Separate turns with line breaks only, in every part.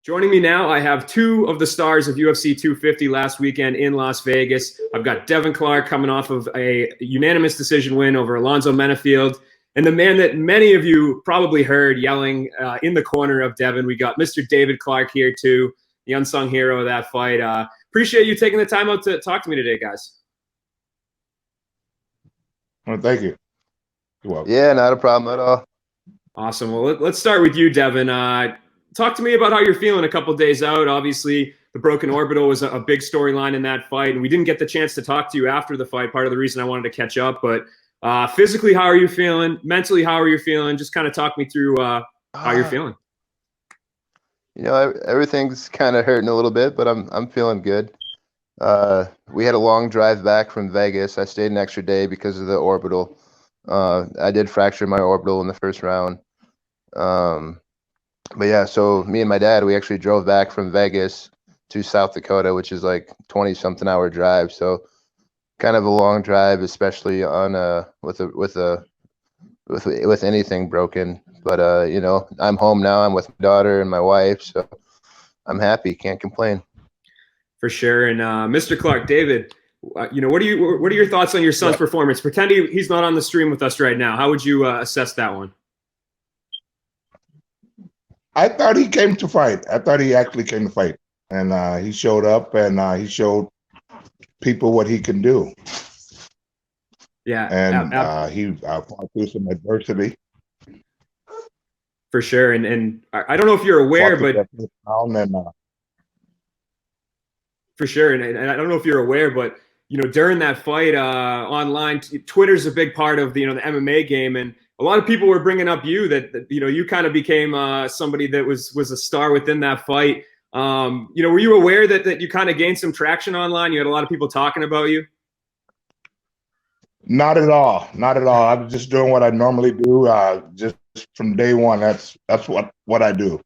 Joining me now, I have two of the stars of UFC 250 last weekend in Las Vegas. I've got Devin Clark coming off of a unanimous decision win over Alonzo Menafield, and the man that many of you probably heard yelling in the corner of Devin. We got Mr. David Clark here too, the unsung hero of that fight. Appreciate you taking the time out to talk to me today, guys.
Well, thank you. You're welcome.
Yeah, not a problem at all.
Awesome. Well, let's start with you, Devin. Talk to me about how you're feeling a couple days out. Obviously, the broken orbital was a big storyline in that fight, and we didn't get the chance to talk to you after the fight. Part of the reason I wanted to catch up. But physically, how are you feeling? Mentally, how are you feeling? Just kind of talk me through how you're feeling.
You know, everything's kind of hurting a little bit, but I'm feeling good. We had a long drive back from Vegas. I stayed an extra day because of the orbital. I did fracture my orbital in the first round. But yeah, so me and my dad, we actually drove back from Vegas to South Dakota, which is like 20-something hour drive. So kind of a long drive, especially on with anything broken. But you know, I'm home now. I'm with my daughter and my wife, so I'm happy. Can't complain.
For sure. And Mr. Clark, David, you know, what are your thoughts on your son's performance? Pretend he's not on the stream with us right now. How would you assess that one?
I thought he came to fight. I thought he actually came to fight, and he showed up, and he showed people what he can do.
Yeah,
and he fought through some adversity.
For sure. And I don't know if you're aware, but for sure. And I don't know if you're aware, but you know, during that fight online, Twitter's a big part of the MMA game, and a lot of people were bringing up you that you know, you kind of became somebody that was a star within that fight. You know, were you aware that you kind of gained some traction online? You had a lot of people talking about you.
Not at all. Not at all. I was just doing what I normally do. Just from day one. That's what I do.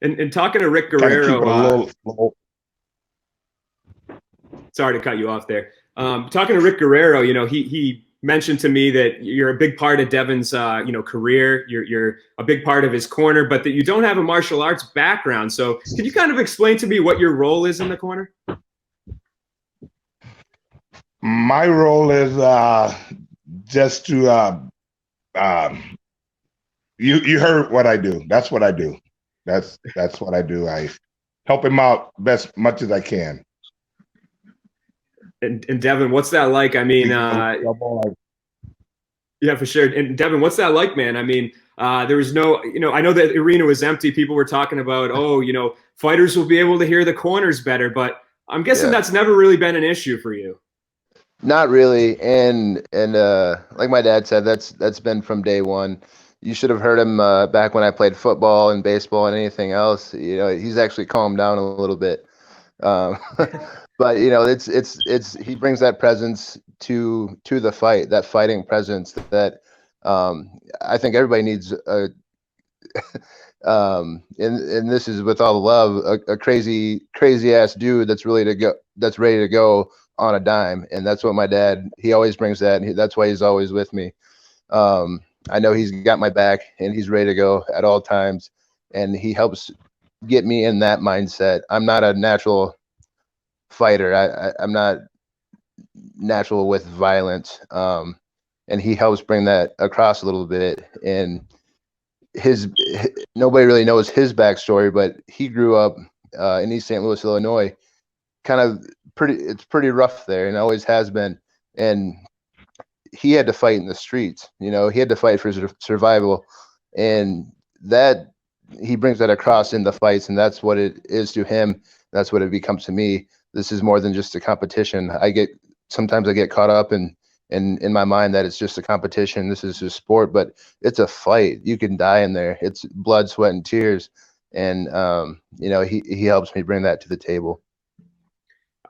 And talking to Rick Guerrero. Sorry to cut you off there. Talking to Rick Guerrero, you know, he mentioned to me that you're a big part of Devin's, you know, career. You're a big part of his corner, but that you don't have a martial arts background. So can you kind of explain to me what your role is in the corner?
My role is just to you heard what I do. That's what I do. That's what I do. I help him out much as I can.
And Devin, what's that like? I mean, yeah, for sure. And Devin, what's that like, man? I mean, there was no, you know, I know that arena was empty. People were talking about, oh, you know, fighters will be able to hear the corners better, but I'm guessing that's never really been an issue for you.
Not really. And like my dad said, that's been from day one. You should have heard him back when I played football and baseball and anything else. You know, he's actually calmed down a little bit. But you know, it's he brings that presence to the fight, that fighting presence that I think everybody needs. And this is with all the love, a crazy ass dude that's ready to go on a dime, and that's what my dad. He always brings that, and that's why he's always with me. I know he's got my back, and he's ready to go at all times, and he helps get me in that mindset. I'm not a natural fighter. I'm not natural with violence, and he helps bring that across a little bit. And nobody really knows his backstory, but he grew up in East St. Louis, Illinois. It's pretty rough there, and always has been. And he had to fight in the streets. You know, he had to fight for survival, and that he brings that across in the fights, and that's what it is to him. That's what it becomes to me. This is more than just a competition. Sometimes I get caught up in my mind that it's just a competition. This is a sport, but it's a fight. You can die in there. It's blood, sweat, and tears. And you know, he helps me bring that to the table.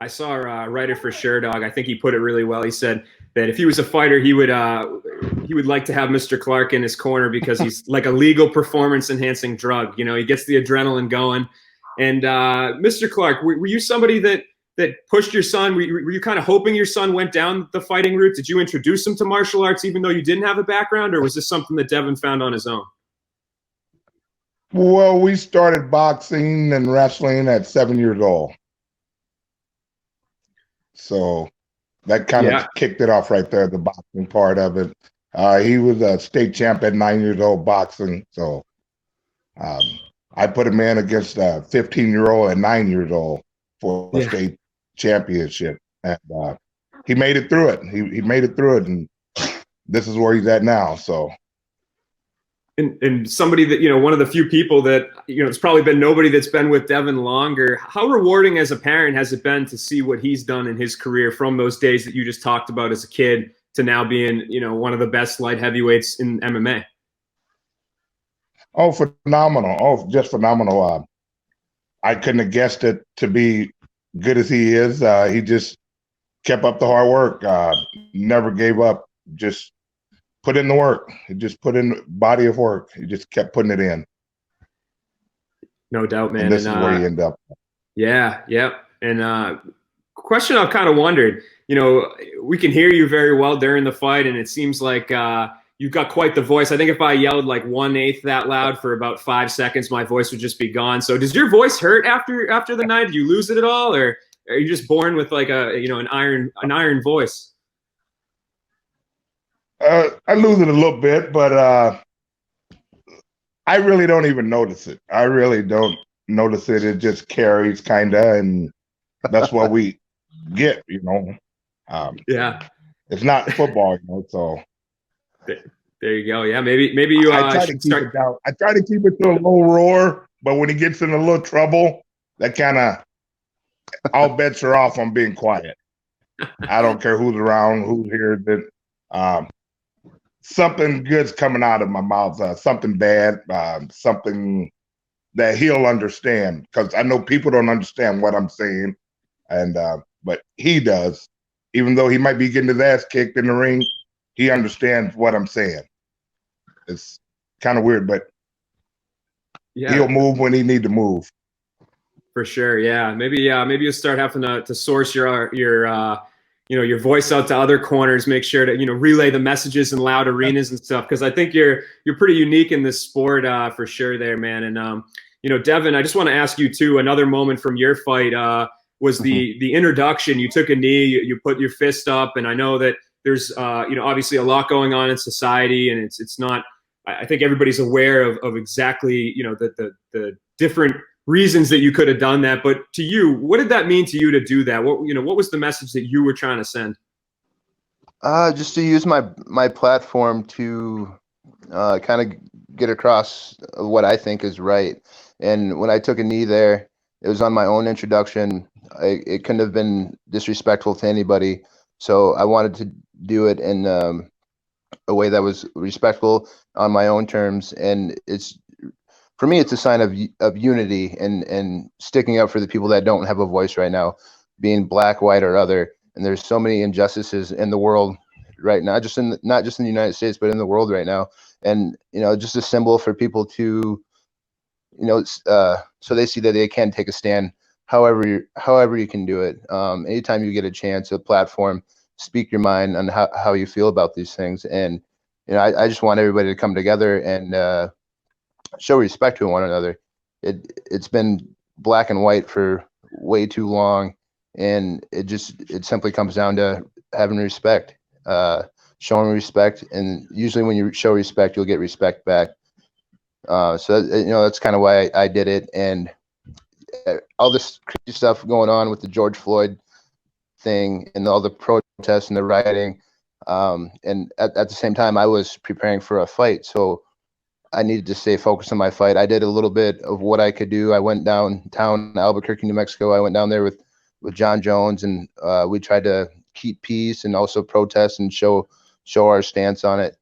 I saw a writer for Sure Dog. I think he put it really well. He said that if he was a fighter, he would like to have Mr. Clark in his corner because he's like a legal performance enhancing drug. You know, he gets the adrenaline going. And Mr. Clark, were you somebody that pushed your son? Were you kind of hoping your son went down the fighting route? Did you introduce him to martial arts even though you didn't have a background, or was this something that Devin found on his own?
Well, we started boxing and wrestling at 7 years old. So that kind
Yeah.
of kicked it off right there, the boxing part of it. He was a state champ at 9 years old boxing. So um, I put him in against a 15-year-old at 9 years old for a
Yeah.
state championship. And he made it through it. He made it through it. And this is where he's at now. So.
And somebody that, one of the few people that, it's probably been nobody that's been with Devin longer. How rewarding as a parent has it been to see what he's done in his career from those days that you just talked about as a kid to now being, one of the best light heavyweights in MMA?
Oh, phenomenal. Oh, just phenomenal. I couldn't have guessed it to be good as he is. He just kept up the hard work, never gave up, just put in the work. He just put in body of work. He just kept putting it in.
No doubt, man.
And this is where he ended up.
Yeah, yeah. And question I've kind of wondered, we can hear you very well during the fight, and it seems like you've got quite the voice. I think if I yelled like 1/8 that loud for about 5 seconds, my voice would just be gone. So does your voice hurt after the night? Do you lose it at all, or are you just born with like an iron voice?
I lose it a little bit, but I really don't even notice it. I really don't notice it. It just carries kind of, and that's what we get,
Yeah.
It's not football, so.
There you go. Yeah, maybe you
I try to keep it down. I try to keep it to a low roar, but when he gets in a little trouble, that kind of all bets are off on being quiet. I don't care who's around, who's here. That something good's coming out of my mouth. Something bad, something that he'll understand, because I know people don't understand what I'm saying, and but he does. Even though he might be getting his ass kicked in the ring, he understands what I'm saying. It's kind of weird, but
yeah,
he'll move when he need to move.
For sure. Yeah. Maybe you'll start having to source your voice out to other corners, make sure to, relay the messages in loud arenas and stuff. Cause I think you're pretty unique in this sport, for sure there, man. And, Devin, I just want to ask you too, another moment from your fight, was the introduction. You took a knee, you put your fist up, and I know that there's obviously a lot going on in society, and it's not, I think everybody's aware of exactly, the different reasons that you could have done that. But to you, what did that mean to you to do that? What was the message that you were trying to send?
Just to use my platform to kind of get across what I think is right. And when I took a knee there, it was on my own introduction. It couldn't have been disrespectful to anybody. So I wanted to do it in a way that was respectful on my own terms. And for me, it's a sign of unity and sticking up for the people that don't have a voice right now, being black, white, or other. And there's so many injustices in the world right now, not just in the United States, but in the world right now. And, just a symbol for people to, so they see that they can take a stand however you can do it. Anytime you get a chance, a platform, speak your mind on how you feel about these things. And, I just want everybody to come together and show respect to one another. It's been black and white for way too long. And it simply comes down to having respect, showing respect. And usually when you show respect, you'll get respect back. So that's kind of why I did it. And all this crazy stuff going on with the George Floyd thing and all the protests and the rioting. And at the same time, I was preparing for a fight. So I needed to stay focused on my fight. I did a little bit of what I could do. I went downtown Albuquerque, New Mexico. I went down there with John Jones, and we tried to keep peace and also protest and show our stance on it.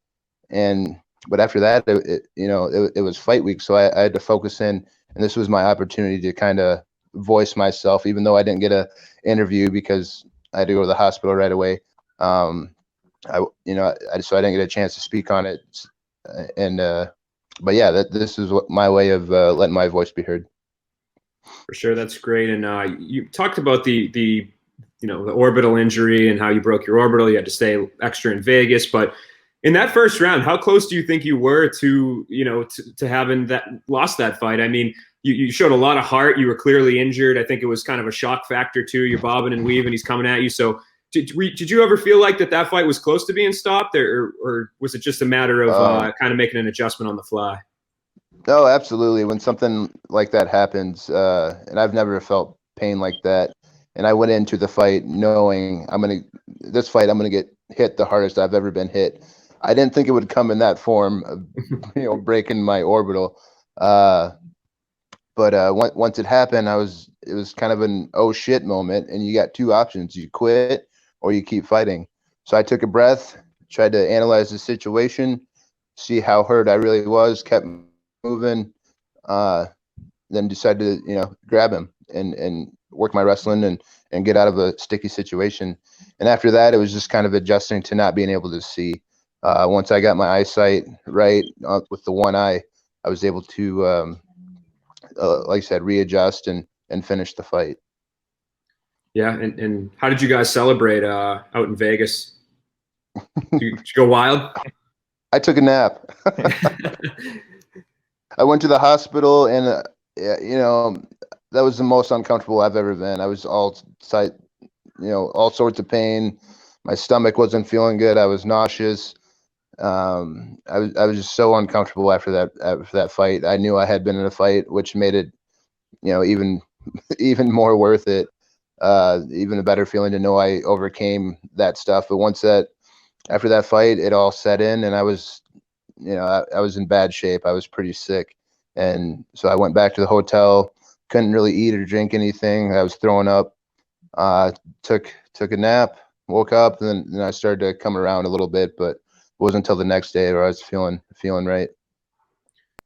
But after that, it was fight week, so I had to focus in, and this was my opportunity to kind of voice myself, even though I didn't get a interview because I had to go to the hospital right away. So I didn't get a chance to speak on it, but yeah, this is my way of letting my voice be heard.
For sure, that's great. And you talked about the orbital injury and how you broke your orbital. You had to stay extra in Vegas, but In that first round, how close do you think you were to, to having lost that fight? I mean, you showed a lot of heart. You were clearly injured. I think it was kind of a shock factor too. You're bobbing and weaving. He's coming at you. So did you ever feel like that fight was close to being stopped, or was it just a matter of kind of making an adjustment on the fly?
No, absolutely. When something like that happens, and I've never felt pain like that, and I went into the fight knowing I'm gonna get hit the hardest I've ever been hit. I didn't think it would come in that form of, breaking my orbital. But once it happened, it was kind of an oh shit moment, and you got two options: you quit or you keep fighting. So I took a breath, tried to analyze the situation, see how hurt I really was, kept moving, then decided to grab him and work my wrestling and get out of a sticky situation. And after that, it was just kind of adjusting to not being able to see. Once I got my eyesight right with the one eye, I was able to, like I said, readjust and finish the fight.
Yeah, and how did you guys celebrate out in Vegas? Did you go wild?
I took a nap. I went to the hospital, and that was the most uncomfortable I've ever been. I was all sorts of pain. My stomach wasn't feeling good. I was nauseous. I was just so uncomfortable after that fight. I knew I had been in a fight, which made it, even more worth it. Even a better feeling to know I overcame that stuff. But after that fight, it all set in, and I was in bad shape. I was pretty sick. And so I went back to the hotel, couldn't really eat or drink anything. I was throwing up, took a nap, woke up, and then I started to come around a little bit, but it wasn't until the next day where I was feeling right.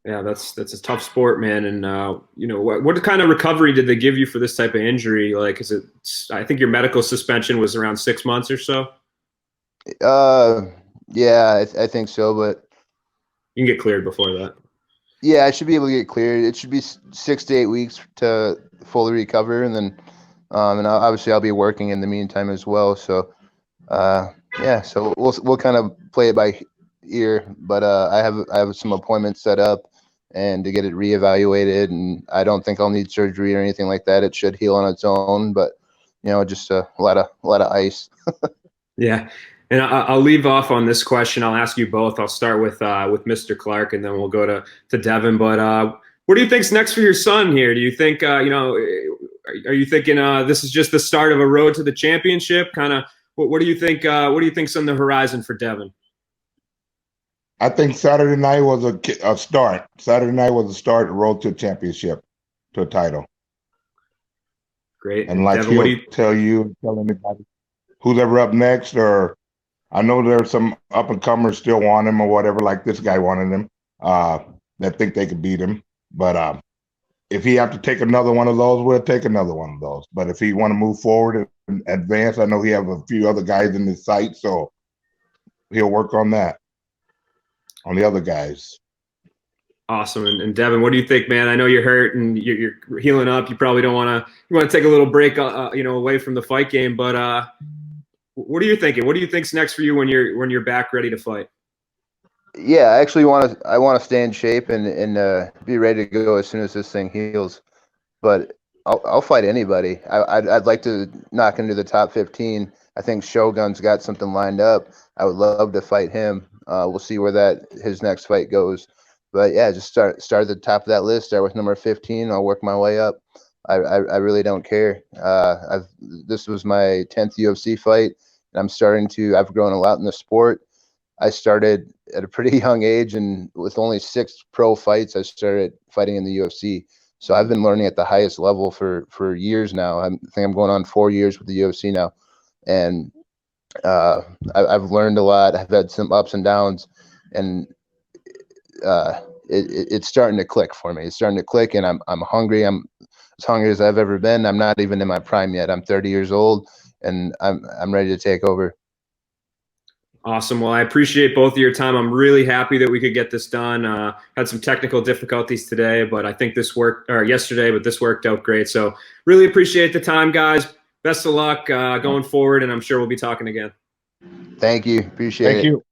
Yeah, that's a tough sport, man. And what kind of recovery did they give you for this type of injury? Like, I think your medical suspension was around 6 months or so.
Yeah, I think so, but
you can get cleared before that.
Yeah, I should be able to get cleared. It should be 6 to 8 weeks to fully recover, and then, and obviously I'll be working in the meantime as well. So, yeah, so we'll kind of play it by ear. But I have some appointments set up, and to get it reevaluated, and I don't think I'll need surgery or anything like that. It should heal on its own, but just a lot of ice.
Yeah. And I'll leave off on this question. I'll ask you both. I'll start with Mr. Clark, and then we'll go to Devin. But what do you think's next for your son here? Do you think are you thinking this is just the start of a road to the championship? Kind of what do you think? What do you think's on the horizon for Devin?
I think Saturday night was a start. Saturday night was a start, a road to a championship, to a title.
Great.
And like
Devin,
he'll tell anybody who's ever up next, or I know there's some up and comers still want him or whatever, like this guy wanted him, that think they could beat him. But if he have to take another one of those, we'll take another one of those. But if he want to move forward and advance, I know he have a few other guys in his sight, so he'll work on that, on the other guys.
Awesome. And Devin, what do you think, man? I know you're hurt and you're healing up. You probably don't want to take a little break, away from the fight game. But what are you thinking? What do you think's next for you when you're back ready to fight?
Yeah, I actually want to stay in shape and be ready to go as soon as this thing heals. But I'll fight anybody. I'd like to knock into the top 15. I think Shogun's got something lined up. I would love to fight him. We'll see where his next fight goes. But yeah, just start at the top of that list. Start with number 15. I'll work my way up. I really don't care. This was my 10th UFC fight, and I've grown a lot in the sport. I started at a pretty young age, and with only 6 pro fights, I started fighting in the UFC. So I've been learning at the highest level for years now. I think I'm going on 4 years with the UFC now, and I've learned a lot. I've had some ups and downs, and it's starting to click for me. It's starting to click, and I'm hungry. I'm as hungry as I've ever been. I'm not even in my prime yet. I'm 30 years old, and I'm ready to take over.
Awesome. Well, I appreciate both of your time. I'm really happy that we could get this done. Had some technical difficulties today, but I think yesterday, but this worked out great. So really appreciate the time, guys. Best of luck going forward, and I'm sure we'll be talking again.
Thank you. Appreciate it.
Thank you.